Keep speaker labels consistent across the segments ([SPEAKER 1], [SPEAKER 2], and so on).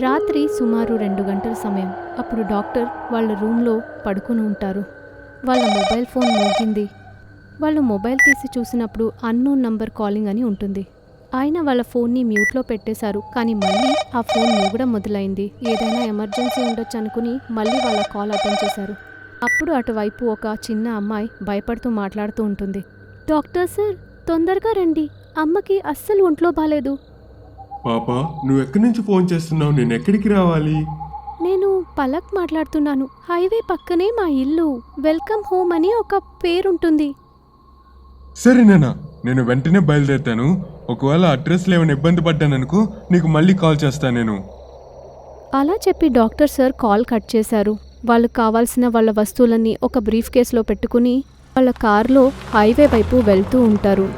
[SPEAKER 1] రాత్రి సుమారు 2 గంటల సమయం. అప్పుడు డాక్టర్ వాళ్ళ రూమ్లో పడుకుని ఉంటారు. వాళ్ళ మొబైల్ ఫోన్ మోగింది. వాళ్ళు మొబైల్ తీసి చూసినప్పుడు అన్నోన్ నంబర్ కాలింగ్ అని ఉంటుంది. ఆయన వాళ్ళ ఫోన్ని మ్యూట్లో పెట్టేశారు. కానీ మళ్ళీ ఆ ఫోన్ మోగడం మొదలైంది. ఏదైనా ఎమర్జెన్సీ ఉండొచ్చు అనుకుని మళ్ళీ వాళ్ళ కాల్ అటెండ్ చేశారు. అప్పుడు అటువైపు ఒక చిన్న అమ్మాయి భయపడుతూ మాట్లాడుతూ ఉంటుంది. డాక్టర్ సార్, తొందరగా రండి, అమ్మకి అస్సలు ఒంట్లో బాలేదు.
[SPEAKER 2] పాపా, నువ్వు ఎక్కడి నుంచి ఫోన్ చేస్తున్నావు? నేను ఎక్కడికి రావాలి?
[SPEAKER 1] నేను పలక్ మాట్లాడుతున్నాను. హైవే పక్కనే మా ఇల్లు. వెల్కమ్ హోమ్ అని ఒక పేరుంటుంది.
[SPEAKER 2] సరేనా, నేను వెంటనే బయలుదేరుతాను. ఒకవేళ అడ్రస్లో ఏమైనా ఇబ్బంది పడ్డాననుకో నీకు మళ్ళీ కాల్ చేస్తాను నేను.
[SPEAKER 1] అలా చెప్పి డాక్టర్ సార్ కాల్ కట్ చేశారు. వాళ్ళకు కావాల్సిన వాళ్ళ వస్తువులన్నీ ఒక బ్రీఫ్ కేసులో పెట్టుకుని వాళ్ళ కారులో హైవే వైపు వెళ్తూ ఉంటారు.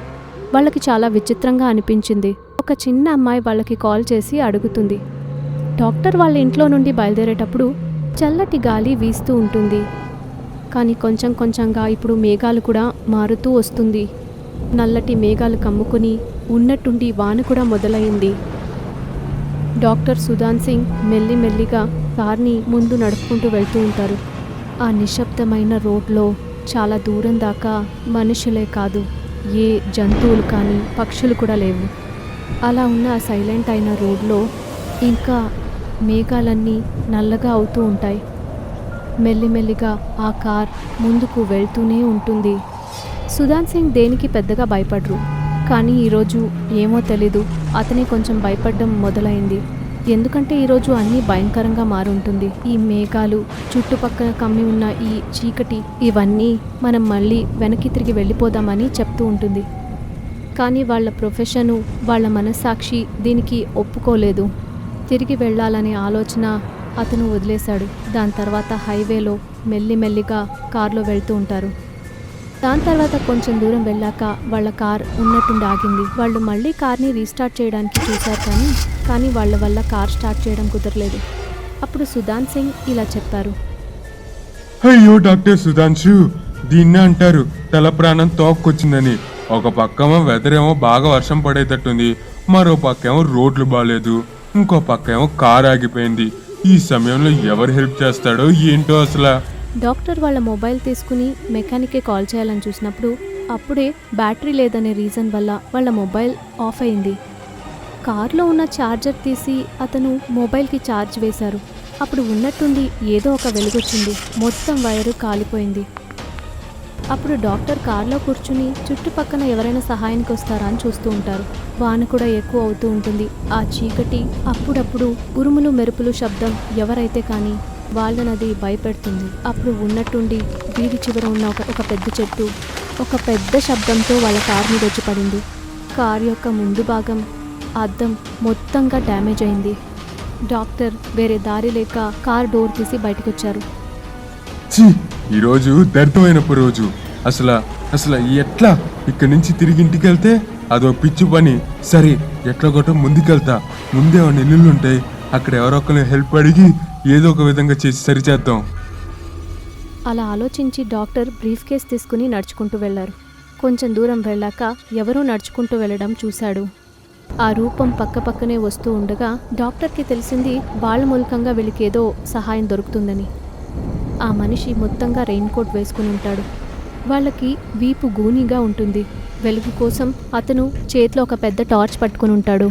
[SPEAKER 1] వాళ్ళకి చాలా విచిత్రంగా అనిపించింది. ఒక చిన్న అమ్మాయి వాళ్ళకి కాల్ చేసి అడుగుతుంది. డాక్టర్ వాళ్ళ ఇంట్లో నుండి బయలుదేరేటప్పుడు చల్లటి గాలి వీస్తూ ఉంటుంది. కానీ కొంచెం కొంచెంగా ఇప్పుడు మేఘాలు కూడా మారుతూ వస్తుంది. నల్లటి మేఘాలు కమ్ముకుని ఉన్నట్టుండి వాన కూడా మొదలైంది. డాక్టర్ సుధాన్ సింగ్ మెల్లిమెల్లిగా కార్ని ముందు నడుపుకుంటూ వెళ్తూ ఉంటారు. ఆ నిశ్శబ్దమైన రోడ్లో చాలా దూరం దాకా మనుషులే కాదు, ఏ జంతువులు కానీ పక్షులు కూడా లేవు. అలా ఉన్న సైలెంట్ అయిన రోడ్లో ఇంకా మేఘాలన్నీ నల్లగా అవుతూ ఉంటాయి. మెల్లిమెల్లిగా ఆ కార్ ముందుకు వెళ్తూనే ఉంటుంది. సుధాన్ సింగ్ దేనికి పెద్దగా భయపడరు. కానీ ఈరోజు ఏమో తెలీదు, అతని కొంచెం భయపడడం మొదలైంది. ఎందుకంటే ఈరోజు అన్నీ భయంకరంగా మారుంటుంది. ఈ మేఘాలు, చుట్టుపక్కల కమ్మి ఉన్న ఈ చీకటి, ఇవన్నీ మనం మళ్ళీ వెనక్కి తిరిగి వెళ్ళిపోదామని చెప్తూ ఉంటుంది. కానీ వాళ్ళ ప్రొఫెషను, వాళ్ళ మనస్సాక్షి దీనికి ఒప్పుకోలేదు. తిరిగి వెళ్ళాలనే ఆలోచన అతను వదిలేశాడు. దాని తర్వాత హైవేలో మెల్లిమెల్లిగా కారులో వెళ్తూ ఉంటారు. దాని తర్వాత కొంచెం దూరం వెళ్ళాక వాళ్ళ కార్ ఉన్నట్టుండి ఆగింది. వాళ్ళు మళ్ళీ కార్ని రీస్టార్ట్ చేయడానికి చూశారు, కానీ వాళ్ళ వల్ల కార్ స్టార్ట్ చేయడం కుదరలేదు. అప్పుడు సుధాన్ సింగ్ ఇలా చెప్పారు.
[SPEAKER 2] అయ్యో డాక్టర్ సుధాంశు, దీన్నే అంటారు తల ప్రాణం తోక్కొచ్చిందని. ఒక పక్కేమో వెదర్ ఏమో బాగా వర్షం పడేటట్టుంది, మరో పక్కేమో రోడ్లు బాగాలేదు, ఇంకో పక్కేమో కార్ ఆగిపోయింది. ఈ సమయంలో ఎవరు హెల్ప్ చేస్తాడో ఏంటో అసలు.
[SPEAKER 1] డాక్టర్ వాళ్ళ మొబైల్ తీసుకుని మెకానిక్కి కాల్ చేయాలని చూసినప్పుడు అప్పుడే బ్యాటరీ లేదనే రీజన్ వల్ల వాళ్ళ మొబైల్ ఆఫ్ అయింది. కార్లో ఉన్న ఛార్జర్ తీసి అతను మొబైల్కి ఛార్జ్ వేశారు. అప్పుడు ఉన్నట్టుండి ఏదో ఒక వెలుగొచ్చింది. మొత్తం వైరు కాలిపోయింది. అప్పుడు డాక్టర్ కార్లో కూర్చుని చుట్టుపక్కన ఎవరైనా సహాయానికి వస్తారా అని చూస్తూ ఉంటారు. వాన కూడా ఎక్కువ అవుతూ ఉంటుంది. ఆ చీకటి, అప్పుడప్పుడు ఉరుములు మెరుపులు శబ్దం ఎవరైతే కానీ వాళ్ళనది భయపెడుతుంది. అప్పుడు ఉన్నట్టుండి వీధి చివర ఉన్న ఒక పెద్ద చెట్టు ఒక పెద్ద శబ్దంతో వాళ్ళ కార్ మీద వచ్చి పడింది. కార్ యొక్క ముందు భాగం అద్దం మొత్తంగా డ్యామేజ్ అయింది. డాక్టర్ వేరే దారి లేక కార్ డోర్ తీసి బయటకు వచ్చారు.
[SPEAKER 2] ఈరోజు దర్దమైన రోజు. అసలు ఎట్లా ఇక్కడి నుంచి తిరిగి ఇంటికి వెళ్తే అదో పిచ్చి పని. సరే, ఎట్లా కొట్ట ముందుకెళ్తా. ముందే ఇల్లులు ఉంటాయి, అక్కడ ఎవరొక్కరిని హెల్ప్ అడిగి ఏదో ఒక విధంగా చేసి సరిచేద్దాం.
[SPEAKER 1] అలా ఆలోచించి డాక్టర్ బ్రీఫ్ కేస్ తీసుకుని నడుచుకుంటూ వెళ్లారు. కొంచెం దూరం వెళ్ళాక ఎవరో నడుచుకుంటూ వెళ్ళడం చూశాడు. ఆ రూపం పక్కపక్కనే వస్తూ ఉండగా డాక్టర్కి తెలిసింది వాళ్ళ మూలకంగా వీళ్ళకేదో సహాయం దొరుకుతుందని. ఆ మనిషి మొత్తంగా రెయిన్ కోట్ వేసుకుని ఉంటాడు. వాళ్ళకి వీపు గూనిగా ఉంటుంది. వెలుగు కోసం అతను చేతిలో ఒక పెద్ద టార్చ్ పట్టుకుని ఉంటాడు.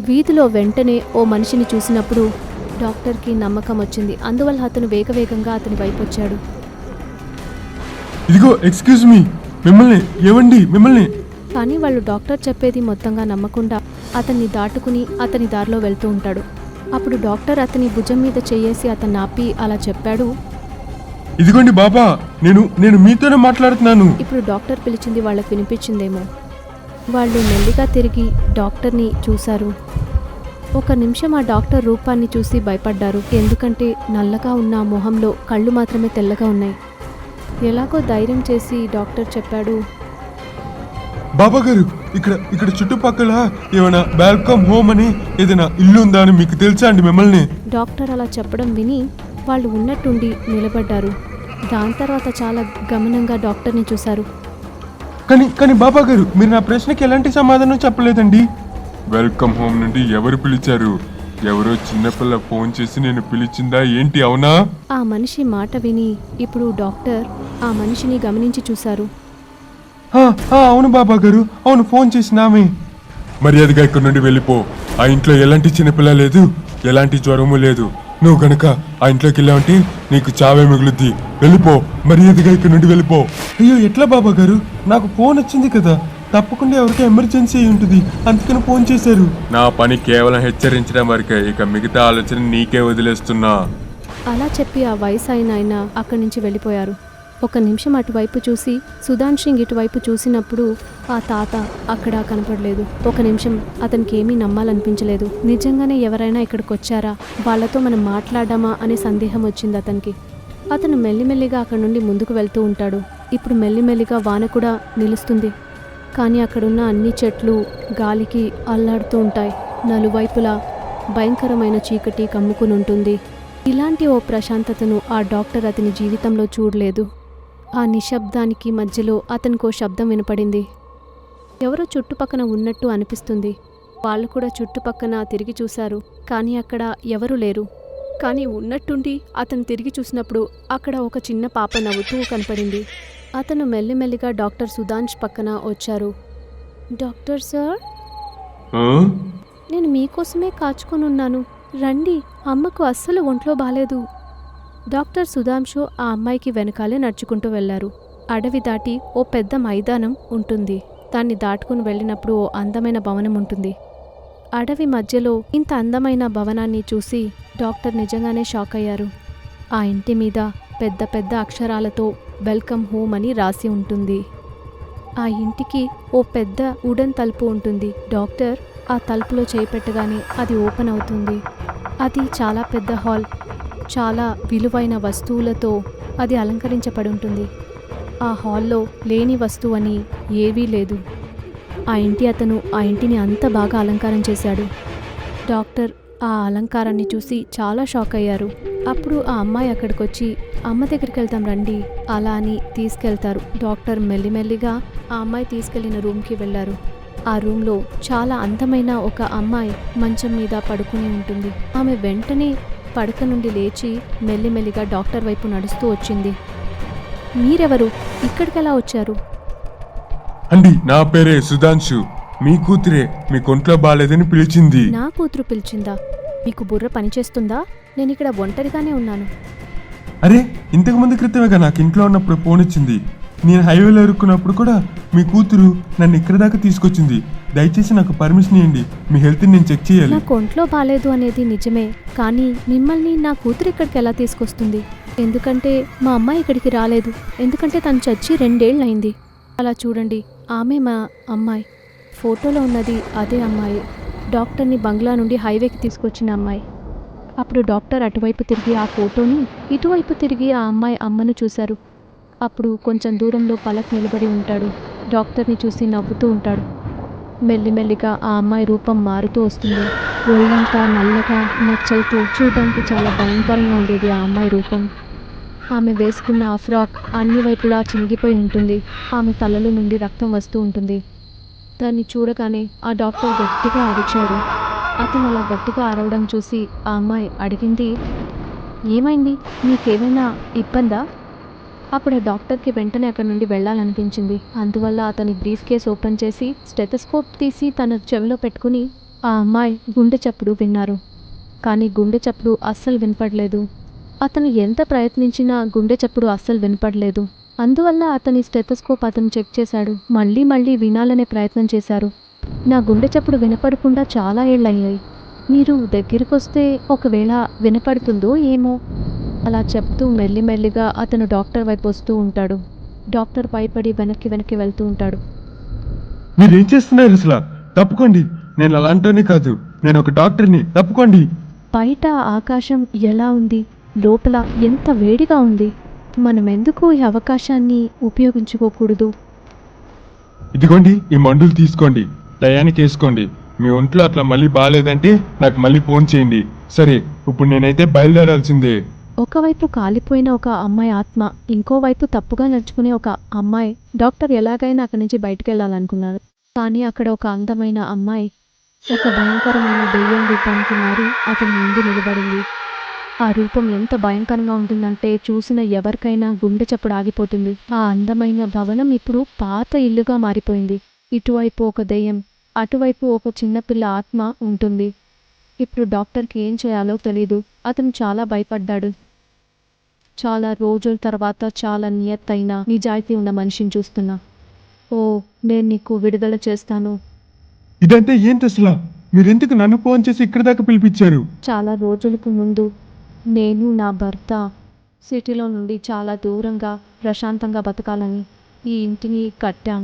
[SPEAKER 1] వీధిలో వెంటనే ఓ మనిషిని చూసినప్పుడు డాక్టర్కి నమ్మకం వచ్చింది. అందువల్ల అతను వేగవేగంగా అతని వైపు వచ్చాడు.
[SPEAKER 2] ఇదిగో, ఎక్స్క్యూజ్ మీ, మిమ్మల్ని.
[SPEAKER 1] కానీ వాళ్ళు డాక్టర్ చెప్పేది మొత్తంగా నమ్మకుండా అతన్ని దాటుకుని అతని దారిలో వెళ్తూ ఉంటాడు. అప్పుడు డాక్టర్ అతని భుజం మీద చేయేసి అతన్ని ఆపి అలా చెప్పాడు.
[SPEAKER 2] ఇదిగోండి బాబా, నేను మీతోనే మాట్లాడుతున్నాను.
[SPEAKER 1] ఇప్పుడు డాక్టర్ పిలిచింది వాళ్ళకి వినిపించిందేమో. వాళ్ళు మెల్లిగా తిరిగి డాక్టర్ని చూశారు. ఒక నిమిషం ఆ డాక్టర్ రూపాన్ని చూసి భయపడ్డారు. ఎందుకంటే నల్లగా ఉన్న మొహంలో కళ్ళు మాత్రమే తెల్లగా ఉన్నాయి. ఎలాగో ధైర్యం చేసి డాక్టర్ చెప్పాడు.
[SPEAKER 2] బాబా గారు, ఇక్కడ చుట్టుపక్కల ఏమైనా వెల్కమ్ హోమ్ అని ఏదైనా ఇల్లు ఉందా అని మీకు తెలుసా అండి మిమ్మల్ని?
[SPEAKER 1] డాక్టర్ అలా చెప్పడం విని వాళ్ళు ఉన్నట్టుండి నిలబడ్డారు. దాని తర్వాత చాలా గమనంగా డాక్టర్ని చూశారు.
[SPEAKER 2] కానీ బాబా గారు, మీరు నా ప్రశ్నకి ఎలాంటి సమాధానం చెప్పలేదండి. వెల్కమ్ హోమ్ నుండి ఎవరు పిలిచారు? ఎవరో చిన్నపిల్ల ఫోన్ చేసి నేను పిలిచిందా ఏంటి, అవునా?
[SPEAKER 1] ఆ మనిషి మాట విని ఇప్పుడు డాక్టర్ ఆ మనిషిని గమనించి చూశారు.
[SPEAKER 2] అవును బాబా గారు, అవును, ఫోన్ చేసిన ఆమె. మర్యాదగా ఇక్కడ నుండి వెళ్ళిపో. ఆ ఇంట్లో ఎలాంటి చిన్నపిల్ల లేదు, ఎలాంటి జ్వరము లేదు. నువ్వు గనక ఆ ఇంట్లోకి వెళ్ళావంటే నీకు చావే మిగులుద్ది. వెళ్ళిపో, మర్యాదగా ఇక్కడ నుండి వెళ్ళిపో. అయ్యో, ఎట్లా బాబా గారు? నాకు ఫోన్ వచ్చింది కదా, తప్పకుండా ఎవరికో ఎమర్జెన్సీ అయి ఉంటుంది, అందుకని ఫోన్ చేశారు. నా పని కేవలం హెచ్చరించడం వరకే, ఇక మిగతా ఆలోచన నీకే వదిలేస్తున్నా.
[SPEAKER 1] అలా చెప్పి ఆ వయసు అయిన ఆయన అక్కడి నుంచి వెళ్ళిపోయారు. ఒక నిమిషం అటువైపు చూసి సుధాంష్ సింగ్ ఇటువైపు చూసినప్పుడు ఆ తాత అక్కడ కనపడలేదు. ఒక నిమిషం అతనికి ఏమీ నమ్మాలనిపించలేదు. నిజంగానే ఎవరైనా ఇక్కడికి వచ్చారా, వాళ్ళతో మనం మాట్లాడామా అనే సందేహం వచ్చింది అతనికి. అతను మెల్లిమెల్లిగా అక్కడ నుండి ముందుకు వెళ్తూ ఉంటాడు. ఇప్పుడు మెల్లిమెల్లిగా వాన కూడా నిలుస్తుంది. కానీ అక్కడున్న అన్ని చెట్లు గాలికి అల్లాడుతూ ఉంటాయి. నలువైపులా భయంకరమైన చీకటి కమ్ముకుని ఉంటుంది. ఇలాంటి ఓ ప్రశాంతతను ఆ డాక్టర్ అతని జీవితంలో చూడలేదు. ఆ నిశ్శబ్దానికి మధ్యలో అతనికో శబ్దం వినపడింది. ఎవరో చుట్టుపక్కన ఉన్నట్టు అనిపిస్తుంది. వాళ్ళు కూడా చుట్టుపక్కన తిరిగి చూశారు, కానీ అక్కడ ఎవరూ లేరు. కానీ ఉన్నట్టుండి అతను తిరిగి చూసినప్పుడు అక్కడ ఒక చిన్న పాప నవ్వుతూ కనపడింది. అతను మెల్లిమెల్లిగా డాక్టర్ సుధాంష్ పక్కన వచ్చారు. డాక్టర్ సార్, నేను మీకోసమే కాచుకొనున్నాను, రండి, అమ్మకు అస్సలు ఒంట్లో బాలేదు. డాక్టర్ సుధాంషు ఆ అమ్మాయికి వెనకాలే నడుచుకుంటూ వెళ్లారు. అడవి దాటి ఓ పెద్ద మైదానం ఉంటుంది. దాన్ని దాటుకుని వెళ్ళినప్పుడు ఓ అందమైన భవనం ఉంటుంది. అడవి మధ్యలో ఇంత అందమైన భవనాన్ని చూసి డాక్టర్ నిజంగానే షాక్ అయ్యారు. ఆ ఇంటి మీద పెద్ద పెద్ద అక్షరాలతో వెల్కమ్ హోమ్ అని రాసి ఉంటుంది. ఆ ఇంటికి ఓ పెద్ద వుడెన్ తలుపు ఉంటుంది. డాక్టర్ ఆ తలుపులో చేయి పెట్టగానే అది ఓపెన్ అవుతుంది. అది చాలా పెద్ద హాల్. చాలా విలువైన వస్తువులతో అది అలంకరించబడి ఉంటుంది. ఆ హాల్లో లేని వస్తువు అని ఏవీ లేదు. ఆ ఇంటిని అంత బాగా అలంకారం చేశాడు. డాక్టర్ ఆ అలంకారాన్ని చూసి చాలా షాక్ అయ్యారు. అప్పుడు ఆ అమ్మాయి అక్కడికి వచ్చి, అమ్మ దగ్గరికి వెళ్తాం రండి అలా అని తీసుకెళ్తారు. డాక్టర్ మెల్లిమెల్లిగా ఆ అమ్మాయి తీసుకెళ్లిన రూమ్కి వెళ్ళారు. ఆ రూమ్లో చాలా అందమైన ఒక అమ్మాయి మంచం మీద పడుకుని ఉంటుంది. ఆమె వెంటనే పడక నుండి లేచి మెల్లిమెల్లిగా డాక్టర్ వైపు నడుస్తూ వచ్చింది. మీరెవరు, ఇక్కడికెలా వచ్చారు?
[SPEAKER 2] అండి, నా పేరే సుధాంశు. మీ కూతురే మీ కొంట్లో బాలేదని పిలిచింది.
[SPEAKER 1] నా కూతురు పిలిచిందా? మీకు బుర్ర పనిచేస్తుందా? నేను ఇక్కడ ఒంటరిగానే ఉన్నాను.
[SPEAKER 2] అరే, ఇంతకు ముందు క్రితమేగా నాకు ఇంట్లో ఉన్నప్పుడు ఫోన్ వచ్చింది. నేను హైవేలో ఇరుక్కున్నప్పుడు కూడా మీ కూతురు నన్ను ఇక్కడ దాకా తీసుకొచ్చింది. దయచేసి నాకు పర్మిషన్ ఇవ్వండి, మీ హెల్త్ని నేను చెక్ చేయాలి.
[SPEAKER 1] నాకు ఒంట్లో బాలేదు అనేది నిజమే, కానీ మిమ్మల్ని నా కూతురు ఇక్కడికి ఎలా తీసుకొస్తుంది? ఎందుకంటే మా అమ్మాయి ఇక్కడికి రాలేదు, ఎందుకంటే తను చచ్చి 2 ఏళ్ళు అయింది. అలా చూడండి, ఆమె మా అమ్మాయి. ఫోటోలో ఉన్నది అదే అమ్మాయి, డాక్టర్ని బంగ్లా నుండి హైవేకి తీసుకొచ్చిన అమ్మాయి. అప్పుడు డాక్టర్ అటువైపు తిరిగి ఆ ఫోటోని, ఇటువైపు తిరిగి ఆ అమ్మాయి అమ్మను చూశారు. అప్పుడు కొంచెం దూరంలో పలక్ నిలబడి ఉంటాడు. డాక్టర్ని చూసి నవ్వుతూ ఉంటాడు. మెల్లిమెల్లిగా ఆ అమ్మాయి రూపం మారుతూ వస్తుంది. ఒళ్ళంతా నల్లగా మచ్చలతో చూడడానికి చాలా భయంకరంగా ఉండేది ఆ అమ్మాయి రూపం. ఆమె వేసుకున్న ఆ ఫ్రాక్ అన్ని వైపులా చినిగిపోయి ఉంటుంది. ఆమె తలలో నుండి రక్తం వస్తూ ఉంటుంది. దాన్ని చూడగానే ఆ డాక్టర్ గట్టిగా అరిచాడు. అతను అలా గట్టిగా అరవడం చూసి ఆ అమ్మాయి అడిగింది, ఏమైంది, నీకేమైనా ఇబ్బందా? అప్పుడు డాక్టర్కి వెంటనే అక్కడి నుండి వెళ్ళాలనిపించింది. అందువల్ల అతని బ్రీఫ్ కేస్ ఓపెన్ చేసి స్టెథోస్కోప్ తీసి తన చెవిలో పెట్టుకుని ఆ అమ్మాయి గుండె చప్పుడు విన్నారు. కానీ గుండె చప్పుడు అస్సలు వినపడలేదు. అతను ఎంత ప్రయత్నించినా గుండె చప్పుడు అస్సలు వినపడలేదు. అందువల్ల అతని స్టెథోస్కోప్ అతను చెక్ చేశాడు. మళ్ళీ మళ్ళీ వినాలనే ప్రయత్నం చేశారు. నా గుండె చప్పుడు వినపడకుండా చాలా ఏళ్ళయ్యాయి. మీరు దగ్గరికొస్తే ఒకవేళ వినపడుతుందో ఏమో. అలా చెప్తూ మెల్లిమెల్లిగా అతను డాక్టర్ వైపు వస్తూ ఉంటాడు. డాక్టర్ భయపడి వెనక్కి వెనక్కి వెళ్తూ ఉంటాడు.
[SPEAKER 2] మీరేం చేస్తున్నారు అసలు? తప్పుకోండి, నేను అలాంటోనే కాదు, నేను ఒక డాక్టర్ని, తప్పుకోండి.
[SPEAKER 1] బయట ఆకాశం ఎలా ఉంది, లోపల ఎంత వేడిగా ఉంది. మనం ఎందుకు ఈ అవకాశాన్ని ఉపయోగించుకోకూడదు?
[SPEAKER 2] ఇదిగోండి, ఈ మందులు తీసుకోండి, టయానికి వేసుకోండి. మీ ఒంట్లో అట్లా మళ్ళీ బాగాలేదంటే నాకు మళ్ళీ ఫోన్ చేయండి. సరే, ఇప్పుడు నేనైతే బయలుదేరాల్సిందే.
[SPEAKER 1] ఒకవైపు కాలిపోయిన ఒక అమ్మాయి ఆత్మ, ఇంకోవైపు తప్పుగా నడుచుకునే ఒక అమ్మాయి. డాక్టర్ ఎలాగైనా అక్కడి నుంచి బయటకు వెళ్ళాలనుకున్నారు. కానీ అక్కడ ఒక అందమైన అమ్మాయి ఒక భయంకరమైన దెయ్యం రూపానికి మారి అతని ముందు నిలబడింది. ఆ రూపం ఎంత భయంకరంగా ఉంటుందంటే చూసిన ఎవరికైనా గుండె చప్పుడు ఆగిపోతుంది. ఆ అందమైన భవనం ఇప్పుడు పాత ఇల్లుగా మారిపోయింది. ఇటువైపు ఒక దెయ్యం, అటువైపు ఒక చిన్నపిల్ల ఆత్మ ఉంటుంది. ఇప్పుడు డాక్టర్కి ఏం చేయాలో తెలీదు. అతను చాలా భయపడ్డాడు. చాలా రోజుల తర్వాత చాలా నియత్తైన నిజాయితీ ఉన్న మనిషిని చూస్తున్నా. ఓ, నేను నీకు విడుదల చేస్తాను.
[SPEAKER 2] ఇదంతా ఏంటి అసలు? మీరెందుకు నన్ను ఫోన్ చేసి ఇక్కడ దాకా పిలిపించారు?
[SPEAKER 1] చాలా రోజులకు ముందు నేను నా భర్త సిటీలో నుండి చాలా దూరంగా ప్రశాంతంగా బతకాలని ఈ ఇంటిని కట్టాం.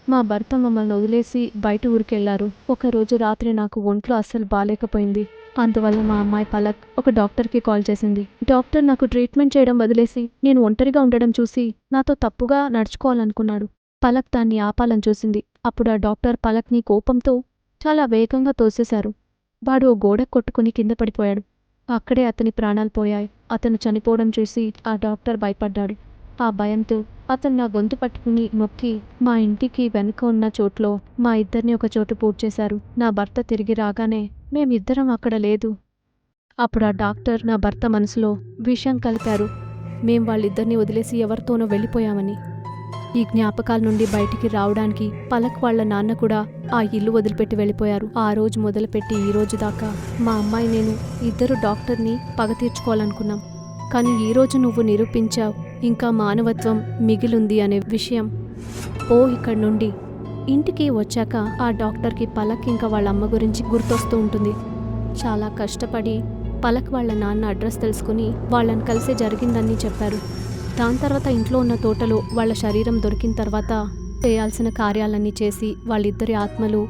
[SPEAKER 1] మా భర్త మమ్మల్ని వదిలేసి బయట ఊరికెళ్లారు. ఒకరోజు రాత్రి నాకు ఒంట్లో అస్సలు బాలేకపోయింది. అందువల్ల మా అమ్మాయి పలక్ ఒక డాక్టర్కి కాల్ చేసింది. డాక్టర్ నాకు ట్రీట్మెంట్ చేయడం వదిలేసి నేను ఒంటరిగా ఉండడం చూసి నాతో తప్పుగా నడుచుకోవాలనుకున్నాడు. పలక్ దాన్ని ఆపాలని చూసింది. అప్పుడు ఆ డాక్టర్ పలక్ని కోపంతో చాలా వేగంగా తోసేశారు. వాడు ఓ గోడ కొట్టుకుని కింద పడిపోయాడు. అక్కడే అతని ప్రాణాలు పోయాయి. అతను చనిపోవడం చూసి ఆ డాక్టర్ భయపడ్డాడు. ఆ భయంతో అతను నా గొంతు పట్టుకుని మొక్కి మా ఇంటికి వెనుక ఉన్న చోట్లో మా ఇద్దరిని ఒక చోటు పూడ్చేశారు. నా భర్త తిరిగి రాగానే మేమిద్దరం అక్కడ లేదు. అప్పుడు ఆ డాక్టర్ నా భర్త మనసులో విషయం కలిపారు. మేం వాళ్ళిద్దరిని వదిలేసి ఎవరితోనో వెళ్ళిపోయామని. ఈ జ్ఞాపకాల నుండి బయటికి రావడానికి పలక్ వాళ్ళ నాన్న కూడా ఆ ఇల్లు వదిలిపెట్టి వెళ్ళిపోయారు. ఆ రోజు మొదలుపెట్టి ఈ రోజు దాకా మా అమ్మాయి నేను ఇద్దరు డాక్టర్ని పగ తీర్చుకోవాలనుకున్నాం. కానీ ఈరోజు నువ్వు నిరూపించావు ఇంకా మానవత్వం మిగిలుంది అనే విషయం. ఓ, ఇక్కడి నుండి ఇంటికి వచ్చాక ఆ డాక్టర్కి పలక్ ఇంకా వాళ్ళ అమ్మ గురించి గుర్తొస్తూ ఉంటుంది. చాలా కష్టపడి పలక్ వాళ్ళ నాన్న అడ్రస్ తెలుసుకుని వాళ్ళని కలిసే జరిగిందని చెప్పారు. దాని తర్వాత ఇంట్లో ఉన్న తోటలో వాళ్ళ శరీరం దొరికిన తర్వాత చేయాల్సిన కార్యాలన్నీ చేసి వాళ్ళిద్దరి ఆత్మలు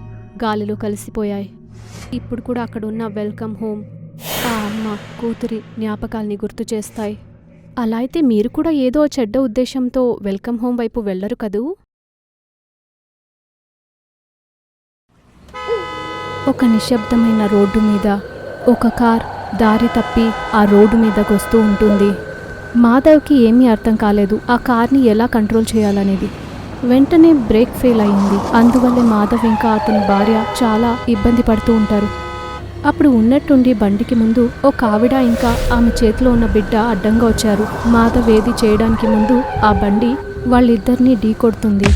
[SPEAKER 1] గాలిలో కలిసిపోయాయి. ఇప్పుడు కూడా అక్కడున్న వెల్కమ్ హోమ్ ఆ అమ్మ కూతురి జ్ఞాపకాల్ని గుర్తు చేస్తాయి. అలా అయితే మీరు కూడా ఏదో చెడ్డ ఉద్దేశంతో వెల్కమ్ హోమ్ వైపు వెళ్ళరు కదూ? ఒక నిశ్శబ్దమైన రోడ్డు మీద ఒక కార్ దారి తప్పి ఆ రోడ్డు మీదకు వస్తూ ఉంటుంది. మాధవ్కి ఏమీ అర్థం కాలేదు ఆ కార్ని ఎలా కంట్రోల్ చేయాలనేది. వెంటనే బ్రేక్ ఫెయిల్ అయింది. అందువల్లే మాధవ్ ఇంకా అతని భార్య చాలా ఇబ్బంది పడుతూ ఉంటారు. అప్పుడు ఉన్నట్టుండి బండికి ముందు ఒక ఆవిడ ఇంకా ఆమె చేతిలో ఉన్న బిడ్డ అడ్డంగా వచ్చారు. మాధవ్ ఏది చేయడానికి ముందు ఆ బండి వాళ్ళిద్దరినీ ఢీకొడుతుంది.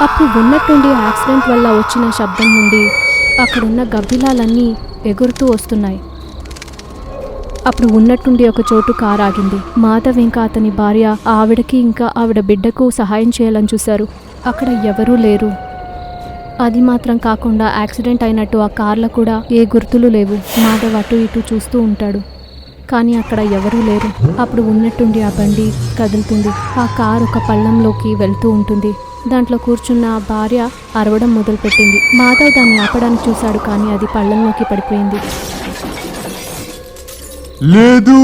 [SPEAKER 1] అప్పుడు ఉన్నట్టుండి యాక్సిడెంట్ వల్ల వచ్చిన శబ్దం నుండి అక్కడున్న గబ్బిలాలన్నీ ఎగురుతూ వస్తున్నాయి. అప్పుడు ఉన్నట్టుండి ఒక చోటు కారు ఆగింది. మాధవ్ ఇంకా అతని భార్య ఆవిడకి ఇంకా ఆవిడ బిడ్డకు సహాయం చేయాలని చూశారు. అక్కడ ఎవరూ లేరు. అది మాత్రం కాకుండా యాక్సిడెంట్ అయినట్టు ఆ కార్లో కూడా ఏ గుర్తులు లేవు. మాధవ్ అటు ఇటు చూస్తూ ఉంటాడు, కానీ అక్కడ ఎవరూ లేరు. అప్పుడు ఉన్నట్టుండి ఆ బండి కదులుతుంది. ఆ కారు ఒక పళ్ళంలోకి వెళ్తూ ఉంటుంది. దాంట్లో కూర్చున్న ఆ భార్య అరవడం మొదలుపెట్టింది. మాధవ్ దాన్ని ఆపడానికి చూశాడు, కానీ అది పళ్ళంలోకి పడిపోయింది.
[SPEAKER 2] లేదు.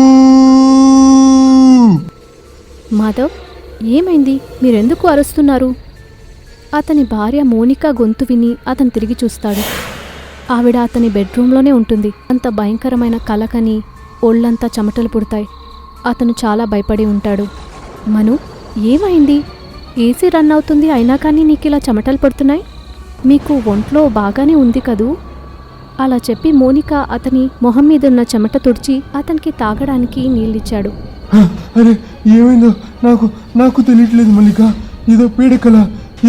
[SPEAKER 1] మాధవ్, ఏమైంది? మీరెందుకు అరుస్తున్నారు? అతని భార్య మోనికా గొంతు విని అతను తిరిగి చూస్తాడు. ఆవిడ అతని బెడ్రూమ్లోనే ఉంటుంది. అంత భయంకరమైన కలకని ఒళ్ళంతా చెమటలు పుడతాయి. అతను చాలా భయపడి ఉంటాడు. మను, ఏమైంది? ఏసీ రన్ అవుతుంది అయినా కానీ నీకు ఇలా చెమటలు పడుతున్నాయి. మీకు ఒంట్లో బాగానే ఉంది కదూ? అలా చెప్పి మోనికా అతని మొహం మీదున్న చెమట తుడిచి అతనికి తాగడానికి నీళ్ళిచ్చాడు.
[SPEAKER 2] అరే, ఏమైందో నాకు తెలియట్లేదు మల్లిక. ఏదో పీడకల,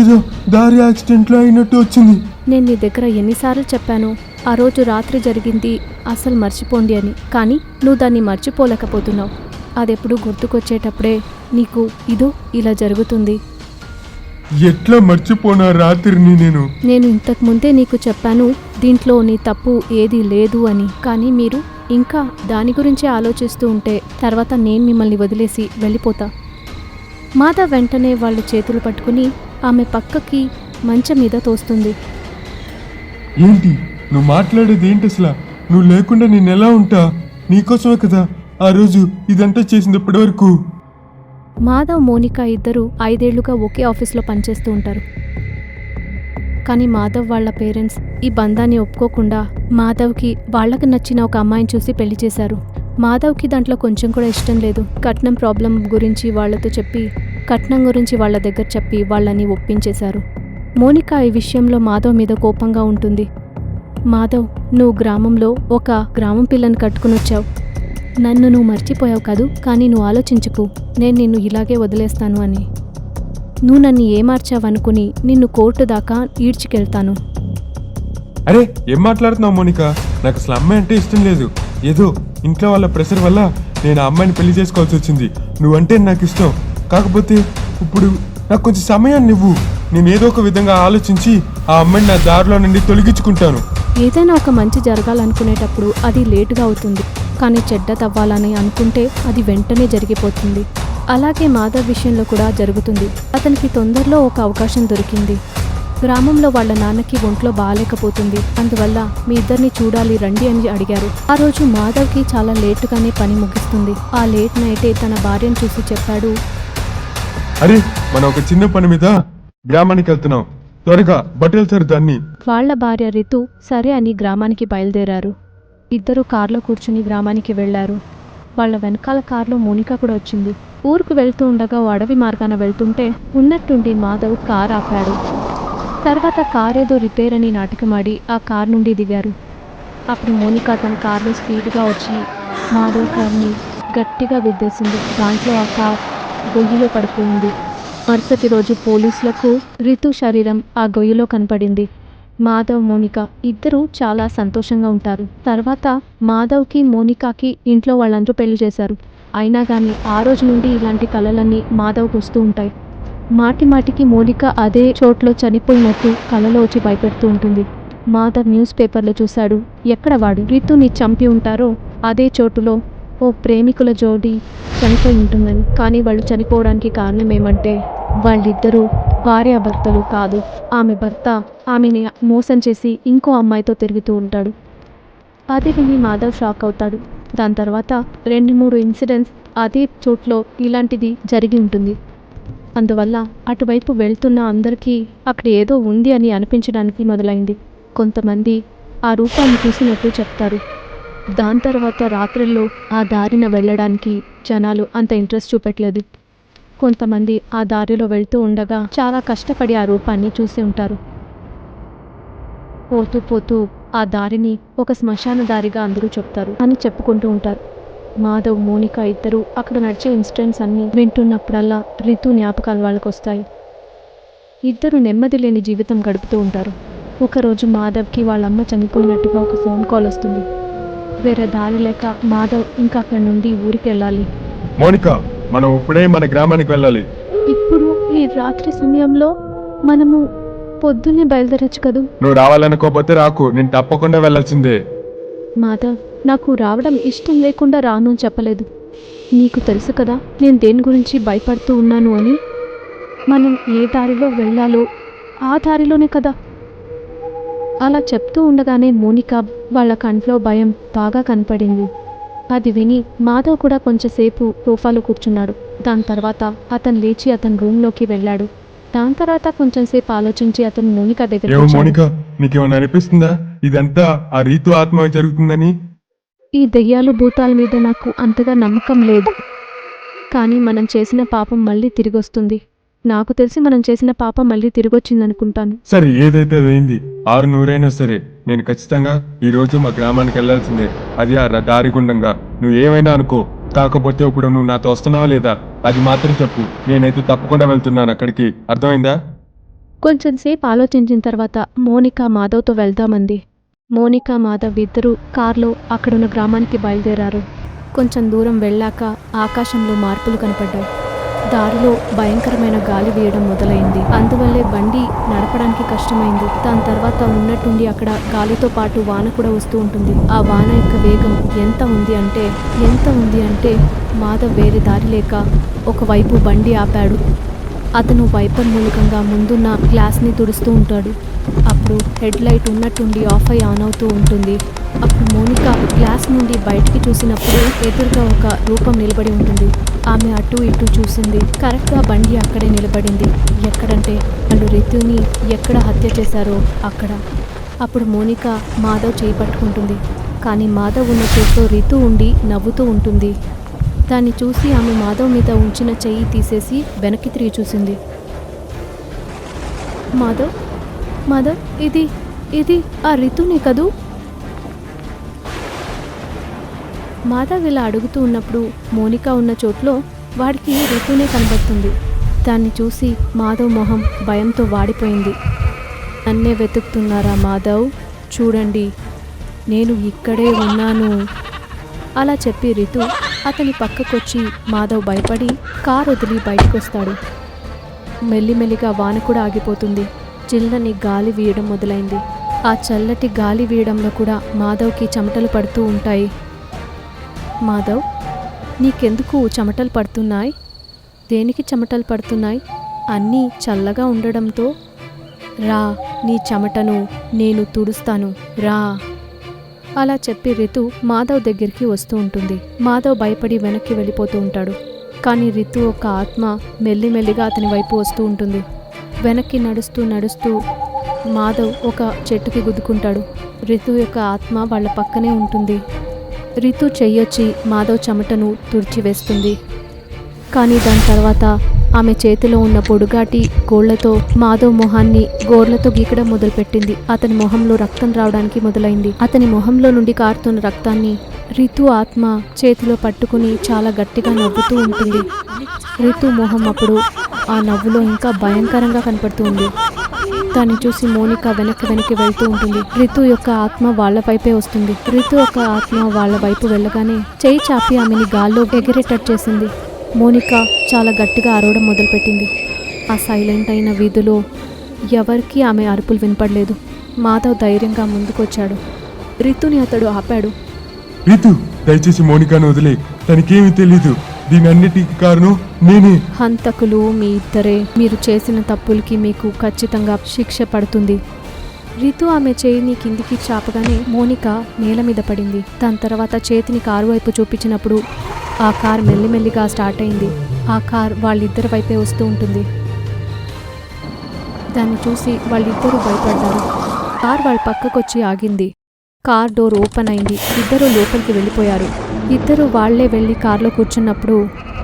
[SPEAKER 2] ఏదో దారి యాక్సిడెంట్లో అయినట్టు వచ్చింది.
[SPEAKER 1] నేను నీ దగ్గర ఎన్నిసార్లు చెప్పాను ఆ రోజు రాత్రి జరిగింది అసలు మర్చిపోండి అని, కానీ నువ్వు దాన్ని మర్చిపోలేకపోతున్నావు. అదెప్పుడు గుర్తుకొచ్చేటప్పుడే నీకు ఇదో ఇలా జరుగుతుంది.
[SPEAKER 2] ఎట్లా మర్చిపోనా రాత్రిని?
[SPEAKER 1] నేను ఇంతకు ముందే నీకు చెప్పాను దీంట్లో నీ తప్పు ఏదీ లేదు అని, కానీ మీరు ఇంకా దాని గురించే ఆలోచిస్తూ ఉంటే తర్వాత నేను మిమ్మల్ని వదిలేసి వెళ్ళిపోతా. మాధవ్ వెంటనే వాళ్ళ చేతులు పట్టుకుని ఆమె పక్కకి మంచం మీద తోస్తుంది.
[SPEAKER 2] ఏంటి నువ్వు మాట్లాడేది? ఏంటి అసలు? నువ్వు లేకుండా నేను ఎలా ఉంటా? నీకోసమే కదా ఆ రోజు ఇదంతా చేసింది ఇప్పటి వరకు.
[SPEAKER 1] మాధవ్ మోనికా ఇద్దరు 5 ఏళ్లుగా ఒకే ఆఫీస్లో పనిచేస్తూ ఉంటారు. కానీ మాధవ్ వాళ్ళ పేరెంట్స్ ఈ బంధాన్ని ఒప్పుకోకుండా మాధవ్కి వాళ్లకు నచ్చిన ఒక అమ్మాయిని చూసి పెళ్లి చేశారు. మాధవ్కి దాంట్లో కొంచెం కూడా ఇష్టం లేదు. కట్నం ప్రాబ్లం గురించి వాళ్లతో చెప్పి, కట్నం గురించి వాళ్ళ దగ్గర చెప్పి వాళ్ళని ఒప్పించేశారు. మోనికా ఈ విషయంలో మాధవ్ మీద కోపంగా ఉంటుంది. మాధవ్, నువ్వు గ్రామంలో ఒక గ్రామం పిల్లని కట్టుకునొచ్చావు. నన్ను నువ్వు మర్చిపోయావు కాదు, కానీ నువ్వు ఆలోచించుకు, నేను నిన్ను ఇలాగే వదిలేస్తాను అని. నువ్వు నన్ను ఏమార్చావనుకుని నిన్ను కోర్టు దాకా ఈడ్చుకెళ్తాను.
[SPEAKER 2] అరే ఏం మాట్లాడుతున్నావు మోనికా? నాకు అసలు అమ్మాయి అంటే ఇష్టం లేదు. ఏదో ఇంట్లో వాళ్ళ ప్రెషర్ వల్ల నేను ఆ అమ్మాయిని పెళ్లి చేసుకోవాల్సి వచ్చింది. నువ్వంటే నాకు ఇష్టం. కాకపోతే ఇప్పుడు నాకు కొంచెం సమయాన్ని ఇవ్వు. నేను ఏదో ఒక విధంగా ఆలోచించి ఆ అమ్మాయిని నా దారిలో నుండి తొలగించుకుంటాను.
[SPEAKER 1] ఏదైనా ఒక మంచి జరగాలనుకునేటప్పుడు అది లేటుగా అవుతుంది, కానీ చెడ్డ తవ్వాలని అనుకుంటే అది వెంటనే జరిగిపోతుంది. అలాగే మాధవ్ విషయంలో కూడా జరుగుతుంది. అతనికి తొందరలో ఒక అవకాశం దొరికింది. గ్రామంలో వాళ్ళ నాన్నకి ఒంట్లో బాగాలేకపోతుంది. అందువల్ల మీ ఇద్దరిని చూడాలి రండి అని అడిగారు. ఆ రోజు మాధవ్కి చాలా లేటుగానే పని ముగిస్తుంది. ఆ లేట్ నైటే తన భార్యను చూసి చెప్పాడు,
[SPEAKER 2] అరే మనం ఒక చిన్న పని మీద గ్రామానికి వెళ్తున్నాం, త్వరగా బట్టలు సర్దాన్ని.
[SPEAKER 1] వాళ్ళ భార్య రితు సరే అని గ్రామానికి బయలుదేరారు. ఇద్దరు కారులో కూర్చుని గ్రామానికి వెళ్లారు. వాళ్ళ వెనకాల కారులో మోనిక కూడా వచ్చింది. ఊరుకు వెళ్తూ ఉండగా ఓ అడవి మార్గాన వెళ్తుంటే ఉన్నట్టుండి మాధవ్ కారు ఆపాడు. తర్వాత కారేదో రిపేర్ అని నాటకమాడి ఆ కారు నుండి దిగారు. అప్పుడు మోనిక తన కారులో స్పీడ్గా వచ్చి మాధవ్ కార్ని గట్టిగా గుద్దేసింది. దాంట్లో ఆ కార్ గొయ్యిలో పడిపోయింది. మరుసటి రోజు పోలీసులకు రితు శరీరం ఆ గొయ్యిలో కనపడింది. మాధవ్, మోనిక ఇద్దరూ చాలా సంతోషంగా ఉంటారు. తర్వాత మాధవ్కి, మోనికాకి ఇంట్లో వాళ్ళందరూ పెళ్లి చేశారు. అయినా కానీ ఆ రోజు నుండి ఇలాంటి కలలన్నీ మాధవ్కి వస్తూ ఉంటాయి. మాటి మాటికి మోనిక అదే చోట్లో చనిపోయినట్టు కలలో వచ్చి భయపెడుతూ ఉంటుంది. మాధవ్ న్యూస్ పేపర్లో చూశాడు, ఎక్కడ వాడు రితుని చంపి ఉంటారో అదే చోటులో ఓ ప్రేమికుల జోడీ చనిపోయి ఉంటుందని. కానీ వాళ్ళు చనిపోవడానికి కారణం ఏమంటే వాళ్ళిద్దరూ భార్యాభర్తలు కాదు. ఆమె భర్త ఆమెని మోసం చేసి ఇంకో అమ్మాయితో తిరుగుతూ ఉంటాడు. అది విని మాధవ్ షాక్ అవుతాడు. దాని తర్వాత 2-3 ఇన్సిడెంట్స్ అదే చోట్లో ఇలాంటిది జరిగి ఉంటుంది. అందువల్ల అటువైపు వెళ్తున్న అందరికీ అక్కడ ఏదో ఉంది అని అనిపించడానికి మొదలైంది. కొంతమంది ఆ రూపాన్ని చూసినట్టు చెప్తారు. దాని తర్వాత రాత్రుల్లో ఆ దారిన వెళ్ళడానికి జనాలు అంత ఇంట్రెస్ట్ చూపెట్టలేదు. కొంతమంది ఆ దారిలో వెళ్తూ ఉండగా చాలా కష్టపడి ఆ రూపాన్ని చూసి ఉంటారు. పోతూ పోతూ ఆ దారిని ఒక శ్మశాన దారిగా అందరూ చెప్తారు అని చెప్పుకుంటూ ఉంటారు. మాధవ్, మోనిక ఇద్దరు అక్కడ నడిచే ఇన్సిడెంట్స్ అన్నీ వింటున్నప్పుడల్లా రితు జ్ఞాపకాలు వాళ్ళకు వస్తాయి. ఇద్దరు నెమ్మది లేని జీవితం గడుపుతూ ఉంటారు. ఒకరోజు మాధవ్కి వాళ్ళమ్మ చనిపోయినట్టుగా ఒక ఫోన్ కాల్ వస్తుంది. వేరే దారి లేక మాధవ్ ఇంకా అక్కడి నుండి ఊరికి వెళ్ళాలి.
[SPEAKER 2] మోనిక, మనం ఇప్పుడే మన గ్రామానికి వెళ్ళాలి.
[SPEAKER 1] ఇప్పుడు ఈ రాత్రి సమయంలో మనము పొద్దున్నే బయలుదేరచ్చు కదూ?
[SPEAKER 2] నువ్వు రావాలనుకోకపోతే రాకు, నేను తప్పకుండా వెళ్ళాల్సిందే.
[SPEAKER 1] మాధవ్, నాకు రావడం ఇష్టం లేకుండా రాను అని చెప్పలేదు. నీకు తెలుసు కదా నేను దేని గురించి భయపడుతూ ఉన్నాను అని. మనం ఏ దారిలో వెళ్ళాలో ఆ దారిలోనే కదా. అలా చెప్తూ ఉండగానే మోనిక వాళ్ళ కంట్లో భయం బాగా కనపడింది. అది విని మాధవ్ కూడా కొంచెంసేపు సోఫాలో కూర్చున్నాడు. దాని తర్వాత అతను లేచి అతని రూమ్లోకి వెళ్ళాడు. దాని తర్వాత కొంచెంసేపు ఆలోచించి అతను మోనిక దగ్గర
[SPEAKER 2] ఏమో మోనిక, నీకేమైనా అనిపిస్తుందా ఇదంతా ఆ రీతు ఆత్మ జరుగుతుందని?
[SPEAKER 1] ఈ దెయ్యాలు భూతాల మీద నాకు అంతగా నమ్మకం లేదు, కానీ మనం చేసిన పాపం మళ్ళీ తిరిగొస్తుంది. నాకు తెలిసి మనం చేసిన పాపం మళ్ళీ తిరిగొచ్చిందనుకుంటాను.
[SPEAKER 2] సరే, ఏదైతే అయింది. 600 సరే, నేను ఖచ్చితంగా ఈ రోజు మా గ్రామానికి వెళ్ళాల్సిందే. అది ఆ దారి గుండంగా. నువ్వు ఏమైనా అనుకో, కాకపోతే ఇప్పుడు నువ్వు నాతో వస్తున్నావా లేదా అది మాత్రం చెప్పు. నేనైతే తప్పకుండా వెళ్తున్నాను అక్కడికి, అర్థమైందా?
[SPEAKER 1] కొంచెం సేపు ఆలోచించిన తర్వాత మోనిక మాధవ్తో వెళ్దామంది. మోనిక, మాధవ్ ఇద్దరూ కార్లో అక్కడున్న గ్రామానికి బయలుదేరారు. కొంచెం దూరం వెళ్ళాక ఆకాశంలో మార్పులు కనపడ్డాయి. దారిలో భయంకరమైన గాలి వీయడం మొదలైంది. అందువల్లే బండి నడపడానికి కష్టమైంది. దాని తర్వాత ఉన్నట్టుండి అక్కడ గాలితో పాటు వాన కూడా వస్తూ ఉంటుంది. ఆ వాన యొక్క వేగం ఎంత ఉంది అంటే మాధవ్ వేరే దారి లేక ఒకవైపు బండి ఆపాడు. అతను వైపర్ మూలకంగా ముందున్న గ్లాస్ని తుడుస్తూ ఉంటాడు. అప్పుడు హెడ్ లైట్ ఉన్నట్టుండి ఆఫ్ అయి ఆన్ అవుతూ ఉంటుంది. అప్పుడు మోనిక గ్లాస్ నుండి బయటికి చూసినప్పుడు ఎదురుగా ఒక రూపం నిలబడి ఉంటుంది. ఆమె అటు ఇటు చూసింది. కరెక్ట్గా బండి అక్కడే నిలబడింది. ఎక్కడంటే వాళ్ళు రితుని ఎక్కడ హత్య చేశారో అక్కడ. అప్పుడు మోనిక మాధవ్ చేయి పట్టుకుంటుంది. కానీ మాధవ్ ఉన్న చోట్లో రితు ఉండి నవ్వుతూ ఉంటుంది. దాన్ని చూసి ఆమె మాధవ్ మీద ఉంచిన చెయ్యి తీసేసి వెనక్కి తిరిగి చూసింది. మాధవ్, ఇది ఇది ఆ రితునే కదూ? మాధవ్ ఇలా అడుగుతూ ఉన్నప్పుడు మోనిక ఉన్న చోట్లో వాడికి రితునే కనబడుతుంది. దాన్ని చూసి మాధవ్ మొహం భయంతో వాడిపోయింది. నన్నే వెతుకుతున్నారా మాధవ్? చూడండి, నేను ఇక్కడే ఉన్నాను. అలా చెప్పి రితు అతని పక్కకొచ్చి మాధవ్ భయపడి కారు వదిలి బయటకొస్తాడు. మెల్లిమెల్లిగా వాన కూడా ఆగిపోతుంది. చిల్లని గాలి వీయడం మొదలైంది. ఆ చల్లటి గాలి వీయడంలో కూడా మాధవ్కి చెమటలు పడుతూ ఉంటాయి. మాధవ్, నీకెందుకు చెమటలు పడుతున్నాయి? దేనికి చెమటలు పడుతున్నాయి? అన్నీ చల్లగా ఉండడంతో. రా, నీ చెమటను నేను తుడుస్తాను, రా. అలా చెప్పి రితు మాధవ్ దగ్గరికి వస్తూ ఉంటుంది. మాధవ్ భయపడి వెనక్కి వెళ్ళిపోతూ ఉంటాడు. కానీ రితు ఒక ఆత్మ మెల్లిమెల్లిగా అతని వైపు వస్తూ ఉంటుంది. వెనక్కి నడుస్తూ నడుస్తూ మాధవ్ ఒక చెట్టుకి గుద్దుకుంటాడు. రితు యొక్క ఆత్మ వాళ్ళ పక్కనే ఉంటుంది. రితు చెయ్యొచ్చి మాధవ్ చెమటను తుడిచివేస్తుంది. కానీ దాని తర్వాత ఆమె చేతిలో ఉన్న పొడుగాటి గోళ్లతో మాధవ్ మొహాన్ని గోర్లతో గీకడం మొదలుపెట్టింది. అతని మొహంలో రక్తం రావడానికి మొదలైంది. అతని మొహంలో నుండి కారుతున్న రక్తాన్ని రితు ఆత్మ చేతిలో పట్టుకుని చాలా గట్టిగా నవ్వుతూ ఉంటుంది. రితు మొహం అప్పుడు ఆ నవ్వులో ఇంకా భయంకరంగా కనపడుతూ ఉంది. దాన్ని చూసి మోనిక వెనక్కి వెళ్తూ ఉంటుంది. రితు యొక్క ఆత్మ వాళ్ళ వైపే వస్తుంది. రితు యొక్క ఆత్మ వాళ్ళ వైపు వెళ్ళగానే చేయి చాపి ఆమెని గాల్లో ఎగిరేటట్టు చేసింది. మోనిక చాలా గట్టిగా అరవడం మొదలుపెట్టింది. ఆ సైలెంట్ అయిన వీధిలో ఎవరికీ ఆమె అరుపులు వినపడలేదు. మాధవ్ ధైర్యంగా ముందుకొచ్చాడు. రితుని అతడు ఆపాడు.
[SPEAKER 2] రితు, దయచేసి మోనికాను వదిలే, తనకేమీ తెలీదు. దీనన్నిటికీ కారణం నేనే.
[SPEAKER 1] హంతకులు మీ ఇద్దరే. మీరు చేసిన తప్పులకి మీకు ఖచ్చితంగా శిక్ష పడుతుంది. రితు ఆమె చేయిని కిందికి చాపగానే మోనిక నేల మీద పడింది. దాని తర్వాత చేతిని కారు వైపు చూపించినప్పుడు ఆ కార్ మెల్లిమెల్లిగా స్టార్ట్ అయింది. ఆ కార్ వాళ్ళిద్దరి వైపే వస్తూ ఉంటుంది. దాన్ని చూసి వాళ్ళిద్దరూ భయపడ్డారు. కార్ వాళ్ళ పక్కకొచ్చి ఆగింది. కార్ డోర్ ఓపెన్ అయింది. ఇద్దరూ లోపలికి వెళ్ళిపోయారు. ఇద్దరు వాళ్లే వెళ్ళి కార్లో కూర్చున్నప్పుడు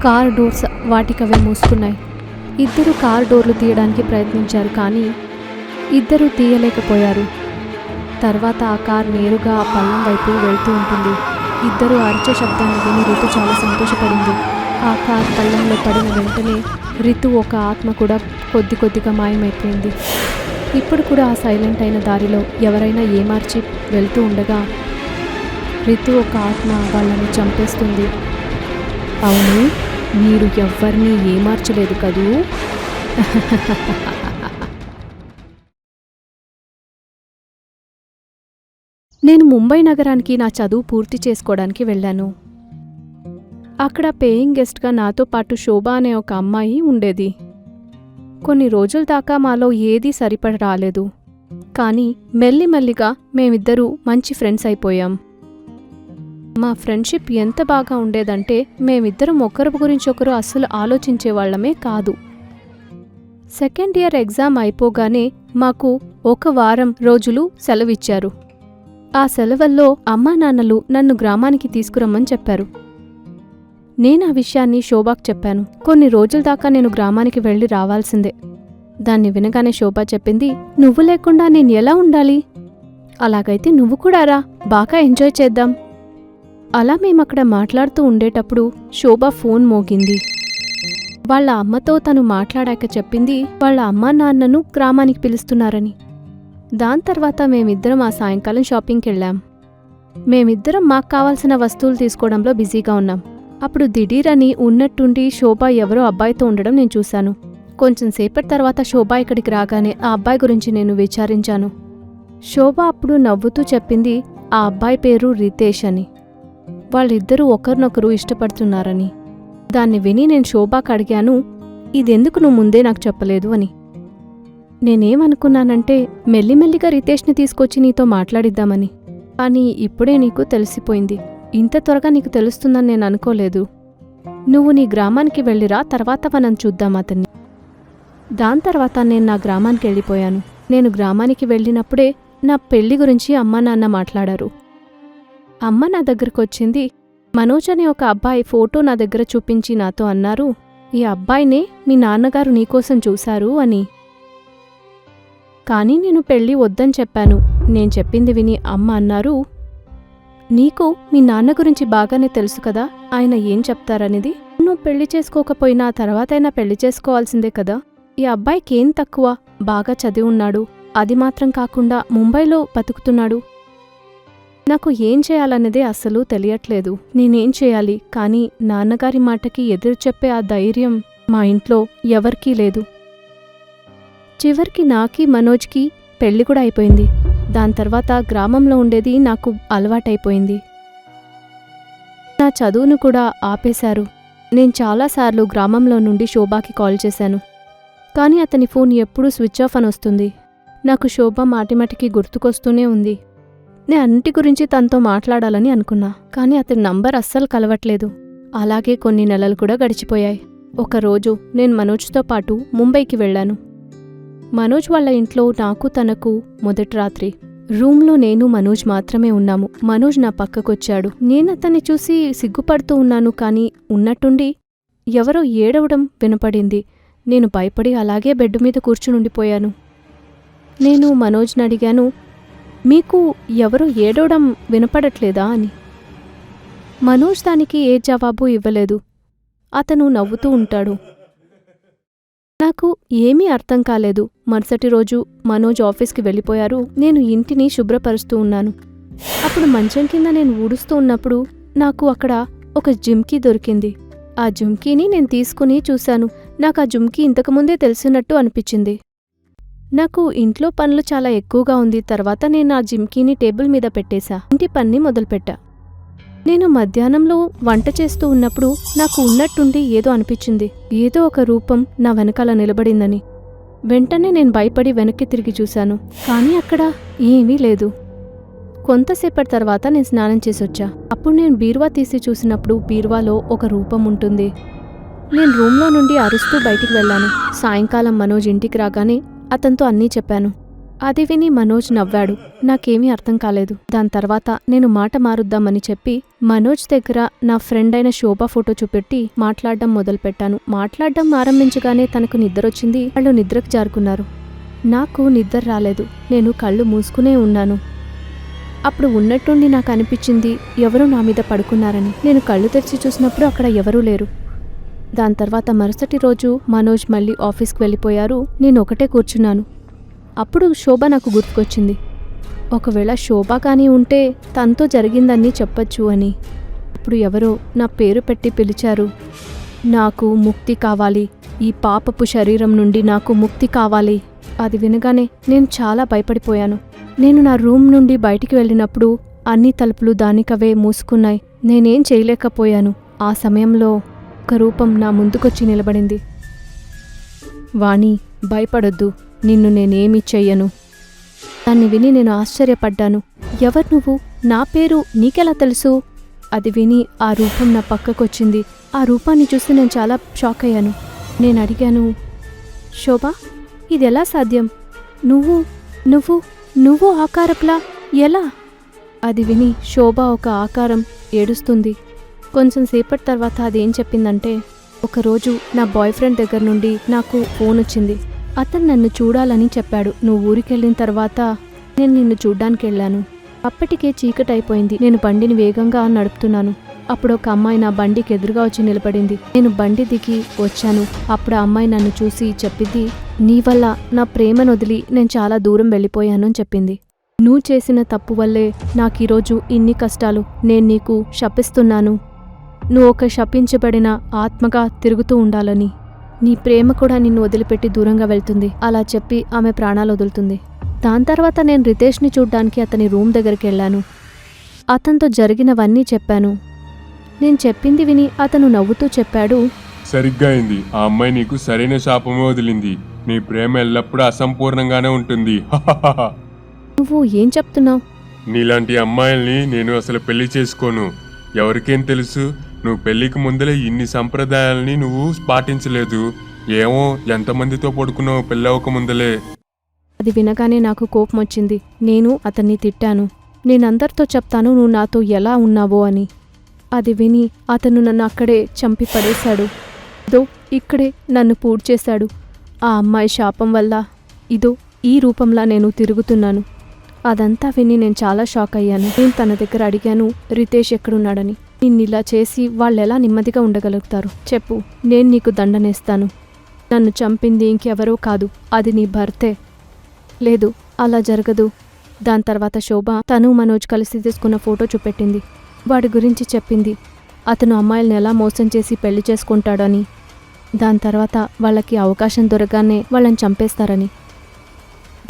[SPEAKER 1] కార్ డోర్స్ వాటికవే మూసుకున్నాయి. ఇద్దరు కార్ డోర్లు తీయడానికి ప్రయత్నించారు, కానీ ఇద్దరూ తీయలేకపోయారు. తర్వాత ఆ కార్ నేరుగా ఆ పల్లం వైపు వెళ్తూ ఉంటుంది. ఇద్దరు అరిచే శబ్దాన్ని విని రితు చాలా సంతోషపడింది. ఆ కార్ పల్లంలో పడిన వెంటనే రితు ఒక ఆత్మ కూడా కొద్దిగా మాయమైపోయింది. ఇప్పుడు కూడా ఆ సైలెంట్ అయిన దారిలో ఎవరైనా ఏమార్చి వెళ్తూ ఉండగా రితు ఒక ఆత్మ వాళ్ళని చంపేస్తుంది. అవును, మీరు ఎవ్వరినీ ఏమార్చలేదు కదూ? నేను ముంబై నగరానికి నా చదువు పూర్తి చేసుకోవడానికి వెళ్ళాను. అక్కడ పేయింగ్ గెస్ట్గా నాతో పాటు శోభ అనే ఒక అమ్మాయి ఉండేది. కొన్ని రోజుల దాకా మాలో ఏదీ సరిపడి రాలేదు. కానీ మెల్లిమెల్లిగా మేమిద్దరూ మంచి ఫ్రెండ్స్ అయిపోయాం. మా ఫ్రెండ్షిప్ ఎంత బాగా ఉండేదంటే మేమిద్దరం ఒకరి గురించి ఒకరు అస్సలు ఆలోచించేవాళ్లమే కాదు. సెకండ్ ఇయర్ ఎగ్జామ్ అయిపోగానే మాకు 1 వారం రోజులు సెలవిచ్చారు. ఆ సెలవుల్లో అమ్మా నాన్నలు నన్ను గ్రామానికి తీసుకురమ్మని చెప్పారు. నేను ఆ విషయాన్ని శోభాకు చెప్పాను. కొన్ని రోజుల దాకా నేను గ్రామానికి వెళ్ళి రావాల్సిందే. దాన్ని వినగానే శోభ చెప్పింది, నువ్వు లేకుండా నేను ఎలా ఉండాలి? అలాగైతే నువ్వు కూడా రా, బాగా ఎంజాయ్ చేద్దాం. అలా మేమక్కడ మాట్లాడుతూ ఉండేటప్పుడు శోభ ఫోన్ మోగింది. వాళ్ళ అమ్మతో తను మాట్లాడాక చెప్పింది వాళ్ళ అమ్మా నాన్నను గ్రామానికి పిలుస్తున్నారని. దాని తర్వాత మేమిద్దరం ఆ సాయంకాలం షాపింగ్కి వెళ్ళాం. మేమిద్దరం మాకు కావాల్సిన వస్తువులు తీసుకోవడంలో బిజీగా ఉన్నాం. అప్పుడు దిఢీరని ఉన్నట్టుండి శోభ ఎవరో అబ్బాయితో ఉండడం నేను చూశాను. కొంచెం సేపటి తర్వాత శోభ ఇక్కడికి రాగానే ఆ అబ్బాయి గురించి నేను విచారించాను. శోభ అప్పుడు నవ్వుతూ చెప్పింది ఆ అబ్బాయి పేరు రితేష్ అని. వాళ్ళిద్దరూ ఒకరినొకరు ఇష్టపడుతున్నారని. దాన్ని విని నేను శోభాకు అడిగాను, ఇదెందుకు నువ్వు ముందే నాకు చెప్పలేదు అని. నేనేమనుకున్నానంటే మెల్లిమెల్లిగా రితేష్ని తీసుకొచ్చి నీతో మాట్లాడిద్దామని. కానీ ఇప్పుడే నీకు తెలిసిపోయింది. ఇంత త్వరగా నీకు తెలుస్తుందని నేను అనుకోలేదు. నువ్వు నీ గ్రామానికి వెళ్ళిరా, తర్వాత మనం చూద్దాం అతన్ని. దాని తర్వాత నేను నా గ్రామానికి వెళ్ళిపోయాను. నేను గ్రామానికి వెళ్ళినప్పుడే నా పెళ్లి గురించి అమ్మా నాన్న మాట్లాడారు. అమ్మ నా దగ్గరకొచ్చింది. మనోజ్ అనే ఒక అబ్బాయి ఫోటో నా దగ్గర చూపించి నాతో అన్నారు, ఈ అబ్బాయినే మీ నాన్నగారు నీకోసం చూశారు అని. కానీ నేను పెళ్లి వద్దని చెప్పాను. నేను చెప్పింది విని అమ్మ అన్నారు, నీకు మీ నాన్న గురించి బాగానే తెలుసు కదా, ఆయన ఏం చెప్తారనేది. నువ్వు పెళ్లి చేసుకోకపోయినా తర్వాతైనా పెళ్లి చేసుకోవాల్సిందే కదా. ఈ అబ్బాయికేం తక్కువ, బాగా చదివి ఉన్నాడు, అది మాత్రం కాకుండా ముంబైలో బతుకుతున్నాడు. నాకు ఏం చేయాలన్నదే అస్సలు తెలియట్లేదు. నేనేం చేయాలి, కానీ నాన్నగారి మాటకి ఎదురు చెప్పే ఆ ధైర్యం మా ఇంట్లో ఎవరికీ లేదు. చివరికి నాకీ మనోజ్కి పెళ్లి కూడా అయిపోయింది. దాని తర్వాత గ్రామంలో ఉండేది నాకు అలవాటైపోయింది. నా చదువును కూడా ఆపేశారు. నేను చాలాసార్లు గ్రామంలో నుండి శోభాకి కాల్ చేశాను, కానీ అతని ఫోన్ ఎప్పుడూ స్విచ్ ఆఫ్ అని వస్తుంది. నాకు శోభ మాటిమాటికి గుర్తుకొస్తూనే ఉంది. నేను అన్నిటి గురించి తనతో మాట్లాడాలని అనుకున్నా, కానీ అతని నంబర్ అస్సలు కలవట్లేదు. అలాగే కొన్ని నెలలు కూడా గడిచిపోయాయి. ఒకరోజు నేను మనోజ్తో పాటు ముంబైకి వెళ్ళాను. మనోజ్ వాళ్ళ ఇంట్లో నాకు తనకు మొదటి రాత్రి. రూమ్లో నేను మనోజ్ మాత్రమే ఉన్నాము. మనోజ్ నా పక్కకొచ్చాడు. నేనతన్ని చూసి సిగ్గుపడుతూ ఉన్నాను, కానీ ఉన్నట్టుండి ఎవరో ఏడవడం వినపడింది. నేను భయపడి అలాగే బెడ్ మీద కూర్చునుండిపోయాను. నేను మనోజ్ని అడిగాను, మీకు ఎవరో ఏడవడం వినపడట్లేదా అని. మనోజ్ దానికి ఏ జవాబు ఇవ్వలేదు. అతను నవ్వుతూ ఉంటాడు. నాకు ఏమీ అర్థం కాలేదు. మరుసటి రోజు మనోజ్ ఆఫీస్కి వెళ్ళిపోయారు. నేను ఇంటిని శుభ్రపరుస్తూ ఉన్నాను. అప్పుడు మంచం కింద నేను ఊడుస్తూ ఉన్నప్పుడు నాకు అక్కడ ఒక జుమ్కీ దొరికింది. ఆ జుమ్కీని నేను తీసుకుని చూశాను. నాకు ఆ జుమ్కీ ఇంతకుముందే తెలిసినట్టు అనిపించింది. నాకు ఇంట్లో పనులు చాలా ఎక్కువగా ఉంది. తర్వాత నేను ఆ జుమ్కీని టేబుల్ మీద పెట్టేశా. ఇంటి పని మొదలుపెట్టా. నేను మధ్యాహ్నంలో వంట చేస్తూ ఉన్నప్పుడు నాకు ఉన్నట్టుండి ఏదో అనిపించింది. ఏదో ఒక రూపం నా వెనకాల నిలబడిందని. వెంటనే నేను భయపడి వెనక్కి తిరిగి చూశాను, కానీ అక్కడ ఏమీ లేదు. కొంతసేపటి తర్వాత నేను స్నానం చేసొచ్చా. అప్పుడు నేను బీరువా తీసి చూసినప్పుడు బీరువాలో ఒక రూపం ఉంటుంది. నేను రూమ్లో నుండి అరుస్తూ బయటికి వెళ్ళాను. సాయంకాలం మనోజ్ ఇంటికి రాగానే అతనితో అన్నీ చెప్పాను. అది విని మనోజ్ నవ్వాడు. నాకేమీ అర్థం కాలేదు. దాని తర్వాత నేను మాట మారుద్దామని చెప్పి మనోజ్ దగ్గర నా ఫ్రెండ్ అయిన శోభ ఫోటో చూపెట్టి మాట్లాడడం మొదలుపెట్టాను. మాట్లాడడం ఆరంభించగానే తనకు నిద్రొచ్చింది. వాళ్ళు నిద్రకు జారుకున్నారు. నాకు నిద్ర రాలేదు. నేను కళ్ళు మూసుకునే ఉన్నాను. అప్పుడు ఉన్నట్టుండి నాకు అనిపించింది ఎవరో నా మీద పడుకున్నారని. నేను కళ్ళు తెరిచి చూసినప్పుడు అక్కడ ఎవరూ లేరు. దాని తర్వాత మరుసటి రోజు మనోజ్ మళ్ళీ ఆఫీస్కి వెళ్ళిపోయారు. నేను ఒకటే కూర్చున్నాను. అప్పుడు శోభ నాకు గుర్తుకొచ్చింది. ఒకవేళ శోభ కానీ ఉంటే తనతో జరిగిందన్నీ చెప్పచ్చు అని. అప్పుడు ఎవరో నా పేరు పెట్టి పిలిచారు. నాకు ముక్తి కావాలి, ఈ పాపపు శరీరం నుండి నాకు ముక్తి కావాలి. అది వినగానే నేను చాలా భయపడిపోయాను. నేను నా రూమ్ నుండి బయటికి వెళ్ళినప్పుడు అన్ని తలుపులు దానికవే మూసుకున్నాయి. నేనేం చేయలేకపోయాను. ఆ సమయంలో ఒక రూపం నా ముందుకొచ్చి నిలబడింది. వాణి, భయపడొద్దు, నిన్ను నేనేమీ చెయ్యను. దాన్ని విని నేను ఆశ్చర్యపడ్డాను. ఎవరు నువ్వు? నా పేరు నీకెలా తెలుసు? అది విని ఆ రూపం నా పక్కకొచ్చింది. ఆ రూపాన్ని చూసి నేను చాలా షాక్ అయ్యాను. నేను అడిగాను, శోభ, ఇదెలా సాధ్యం? నువ్వు నువ్వు నువ్వు ఆకారపులా ఎలా? అది విని శోభ ఒక ఆకారం ఏడుస్తుంది. కొంచెం సేపటి తర్వాత అదేం చెప్పిందంటే, ఒకరోజు నా బాయ్ ఫ్రెండ్ దగ్గర నుండి నాకు ఫోన్ వచ్చింది. అతను నన్ను చూడాలని చెప్పాడు. నువ్వు ఊరికెళ్ళిన తర్వాత నేను నిన్ను చూడ్డానికి వెళ్ళాను. అప్పటికే చీకటైపోయింది. నేను బండిని వేగంగా నడుపుతున్నాను. అప్పుడు ఒక అమ్మాయి నా బండికి ఎదురుగా వచ్చి నిలబడింది. నేను బండి దిగి వచ్చాను. అప్పుడు ఆ అమ్మాయి నన్ను చూసి చెప్పింది, నీ వల్ల నా ప్రేమను వదిలి నేను చాలా దూరం వెళ్ళిపోయాను అని చెప్పింది. నువ్వు చేసిన తప్పు వల్లే నాకు ఈరోజు ఇన్ని కష్టాలు. నేను నీకు శపిస్తున్నాను. నువ్వు ఒక శపించబడిన ఆత్మగా తిరుగుతూ ఉండాలని. నీ ప్రేమ కూడా నిన్ను వదిలిపెట్టి దూరంగా వెళ్తుంది. అలా చెప్పి ఆమె ప్రాణాలు వదులుతుంది. దాని తర్వాత నేను రితేష్ని చూడ్డానికి అతని రూమ్ దగ్గరికి వెళ్ళాను. అతనితో జరిగినవన్నీ చెప్పాను. నేను చెప్పింది విని అతను నవ్వుతూ చెప్పాడు,
[SPEAKER 2] సరిగ్గా అయింది. ఆ అమ్మాయి నీకు సరైన శాపమే వదిలింది. నీ ప్రేమ ఎల్లప్పుడూ అసంపూర్ణంగానే ఉంటుంది.
[SPEAKER 1] నువ్వు ఏం చెప్తున్నావు?
[SPEAKER 2] నీలాంటి అమ్మాయిల్ని నేను అసలు పెళ్లి చేసుకోను. ఎవరికేం తెలుసు, నువ్వు పెళ్లికి ముందలే ఇన్ని సంప్రదాయాల్ని నువ్వు పాటించలేదు. ఏమో ఎంతమందితో పడుకున్నావు పెళ్ళవక ముందలే.
[SPEAKER 1] అది వినగానే నాకు కోపం వచ్చింది. నేను అతన్ని తిట్టాను. నేనందరితో చెప్తాను నువ్వు నాతో ఎలా ఉన్నావో అని. అది విని అతను నన్ను అక్కడే చంపి పడేశాడు. ఇదో ఇక్కడే నన్ను పూడ్చేశాడు. ఆ అమ్మాయి శాపం వల్ల ఇదో ఈ రూపంలా నేను తిరుగుతున్నాను. అదంతా విని నేను చాలా షాక్ అయ్యాను. నేను తన దగ్గర అడిగాను రితేష్ ఎక్కడున్నాడని. నిన్నిలా చేసి వాళ్ళెలా నెమ్మదిగా ఉండగలుగుతారు చెప్పు, నేను నీకు దండనేస్తాను. నన్ను చంపింది ఇంకెవరో కాదు, అది నీ భర్తే. లేదు, అలా జరగదు. దాని తర్వాత శోభ తను మనోజ్ కలిసి తీసుకున్న ఫోటో చూపెట్టింది. వాడి గురించి చెప్పింది. అతను అమ్మాయిల్ని ఎలా మోసం చేసి పెళ్లి చేసుకుంటాడని, దాని తర్వాత వాళ్ళకి అవకాశం దొరకగానే వాళ్ళని చంపేస్తారని.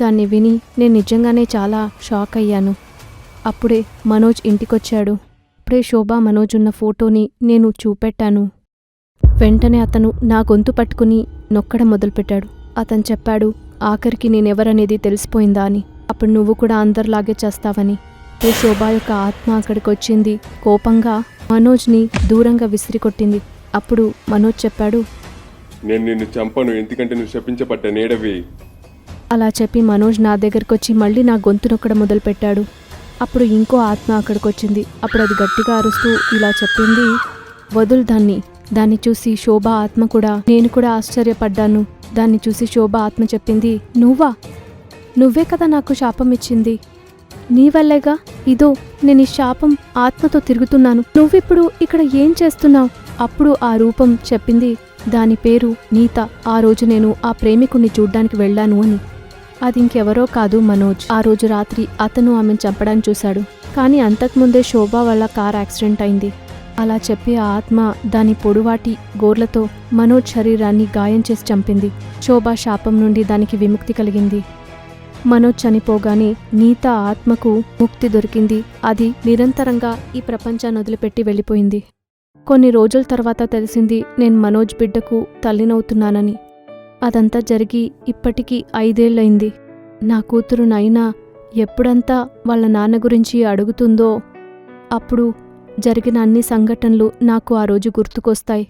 [SPEAKER 1] దాన్ని విని నేను నిజంగానే చాలా షాక్ అయ్యాను. అప్పుడే మనోజ్ ఇంటికొచ్చాడు. అప్పుడే శోభ మనోజ్ ఉన్న ఫోటోని నేను చూపెట్టాను. వెంటనే అతను నా గొంతు పట్టుకుని నొక్కడం మొదలుపెట్టాడు. అతను చెప్పాడు, ఆఖరికి నేనెవరనేది తెలిసిపోయిందా అని. అప్పుడు నువ్వు కూడా అందరిలాగే చేస్తావని. శోభ యొక్క ఆత్మ అక్కడికొచ్చింది. కోపంగా మనోజ్ని దూరంగా విసిరికొట్టింది. అప్పుడు మనోజ్ చెప్పాడు,
[SPEAKER 2] నేను నిన్ను చంపను, ఎందుకంటే నువ్వు శపించబడ్డ నీడవి.
[SPEAKER 1] అలా చెప్పి మనోజ్ నా దగ్గరకొచ్చి మళ్ళీ నా గొంతు నొక్కడం మొదలుపెట్టాడు. అప్పుడు ఇంకో ఆత్మ అక్కడికొచ్చింది. అప్పుడు అది గట్టిగా అరుస్తూ ఇలా చెప్పింది, వదులు దాన్ని. దాన్ని చూసి శోభ ఆత్మ కూడా, నేను కూడా ఆశ్చర్యపడ్డాను. దాన్ని చూసి శోభ ఆత్మ చెప్పింది, నువ్వే కదా నాకు శాపం ఇచ్చింది, నీ వల్లేగా ఇదో నేను ఈ శాపం ఆత్మతో తిరుగుతున్నాను. నువ్విప్పుడు ఇక్కడ ఏం చేస్తున్నావు? అప్పుడు ఆ రూపం చెప్పింది, దాని పేరు నీత. ఆ రోజు నేను ఆ ప్రేమికుణ్ణి చూడ్డానికి వెళ్ళాను అని. అది ఇంకెవరో కాదు, మనోజ్. ఆ రోజు రాత్రి అతను ఆమెను చంపడానికి చూశాడు. కానీ అంతకుముందే శోభ వల్ల కార్ యాక్సిడెంట్ అయింది. అలా చెప్పి ఆ ఆత్మ దాని పొడువాటి గోర్లతో మనోజ్ శరీరాన్ని గాయం చేసి చంపింది. శోభ శాపం నుండి దానికి విముక్తి కలిగింది. మనోజ్ చనిపోగానే నీత ఆత్మకు ముక్తి దొరికింది. అది నిరంతరంగా ఈ ప్రపంచాన్ని వదిలిపెట్టి వెళ్ళిపోయింది. కొన్ని రోజుల తర్వాత తెలిసింది నేను మనోజ్ బిడ్డకు తల్లినవుతున్నానని. అదంతా జరిగి ఇప్పటికీ 5 ఏళ్లయింది. నా కూతురు నైనా ఎప్పుడంతా వాళ్ళ నాన్న గురించి అడుగుతుందో అప్పుడు జరిగిన అన్ని సంఘటనలు నాకు ఆ రోజు గుర్తుకొస్తాయి.